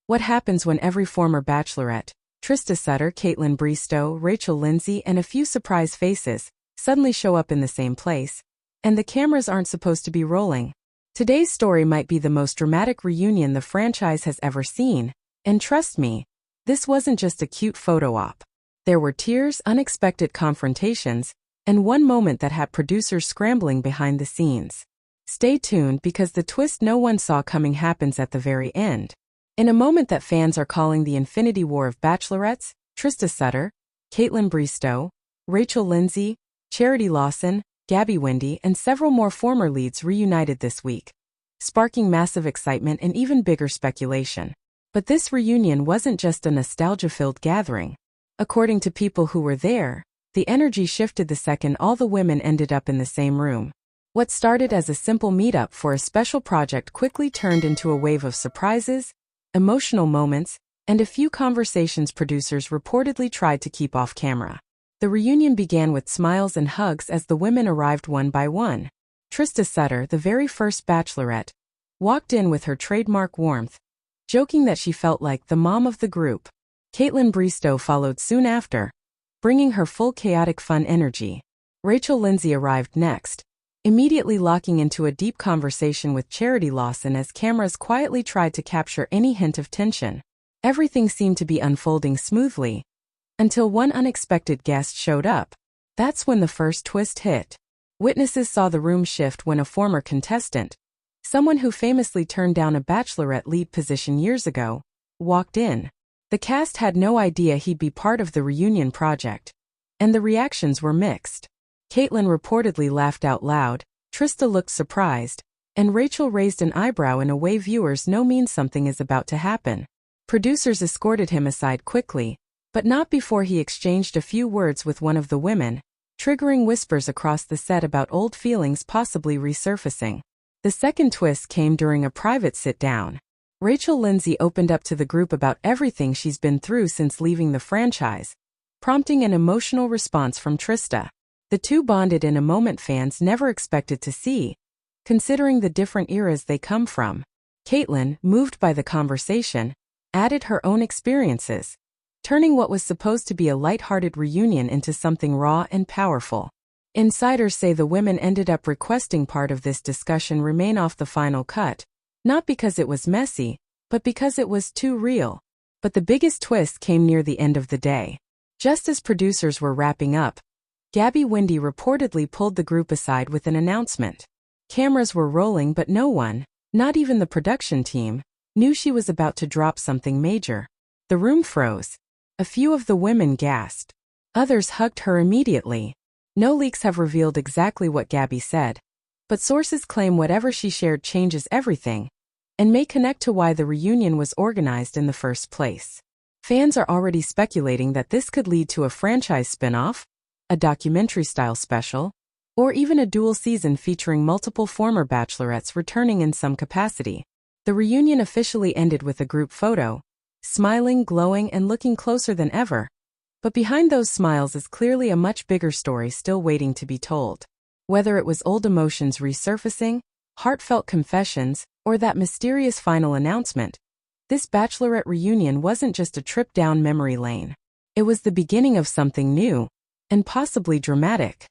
What happens when every former Bachelorette, Trista Sutter, Kaitlyn Bristowe, Lindsay, and a few surprise faces, suddenly show up in the same place, and the cameras aren't supposed to be rolling? Today's story might be the most dramatic reunion the franchise has ever seen, and trust me, this wasn't just a cute photo op. There were tears, unexpected confrontations, and one moment that had producers scrambling behind the scenes. Stay tuned because the twist no one saw coming happens at the very end. In a moment that fans are calling the Infinity War of Bachelorettes, Trista Sutter, Kaitlyn Bristowe, Lindsay, Charity Lawson, Gabby Wendy, and several more former leads reunited this week, sparking massive excitement and even bigger speculation. But this reunion wasn't just a nostalgia-filled gathering. According to people who were there, the energy shifted the second all the women ended up in the same room. What started as a simple meetup for a special project quickly turned into a wave of surprises, emotional moments, and a few conversations producers reportedly tried to keep off camera. The reunion began with smiles and hugs as the women arrived one by one. Trista Sutter, the very first Bachelorette, walked in with her trademark warmth, joking that she felt like the mom of the group. Kaitlyn Bristowe followed soon after, bringing her full chaotic fun energy. Lindsay arrived next, immediately locking into a deep conversation with Charity Lawson as cameras quietly tried to capture any hint of tension. Everything seemed to be unfolding smoothly, until one unexpected guest showed up. That's when the first twist hit. Witnesses saw the room shift when a former contestant, someone who famously turned down a Bachelorette lead position years ago, walked in. The cast had no idea he'd be part of the reunion project, and the reactions were mixed. Kaitlyn reportedly laughed out loud, Trista looked surprised, and Rachel raised an eyebrow in a way viewers know means something is about to happen. Producers escorted him aside quickly, but not before he exchanged a few words with one of the women, triggering whispers across the set about old feelings possibly resurfacing. The second twist came during a private sit-down. Lindsay opened up to the group about everything she's been through since leaving the franchise, prompting an emotional response from Trista. The two bonded in a moment fans never expected to see, considering the different eras they come from. Kaitlyn, moved by the conversation, added her own experiences, turning what was supposed to be a light-hearted reunion into something raw and powerful. Insiders say the women ended up requesting part of this discussion remain off the final cut, not because it was messy, but because it was too real. But the biggest twist came near the end of the day. Just as producers were wrapping up, Gabby Wendy reportedly pulled the group aside with an announcement. Cameras were rolling but no one, not even the production team, knew she was about to drop something major. The room froze. A few of the women gasped. Others hugged her immediately. No leaks have revealed exactly what Gabby said, but sources claim whatever she shared changes everything, and may connect to why the reunion was organized in the first place. Fans are already speculating that this could lead to a franchise spin-off, a documentary-style special, or even a dual season featuring multiple former Bachelorettes returning in some capacity. The reunion officially ended with a group photo, smiling, glowing, and looking closer than ever. But behind those smiles is clearly a much bigger story still waiting to be told. Whether it was old emotions resurfacing, heartfelt confessions, or that mysterious final announcement, this Bachelorette reunion wasn't just a trip down memory lane. It was the beginning of something new, and possibly dramatic.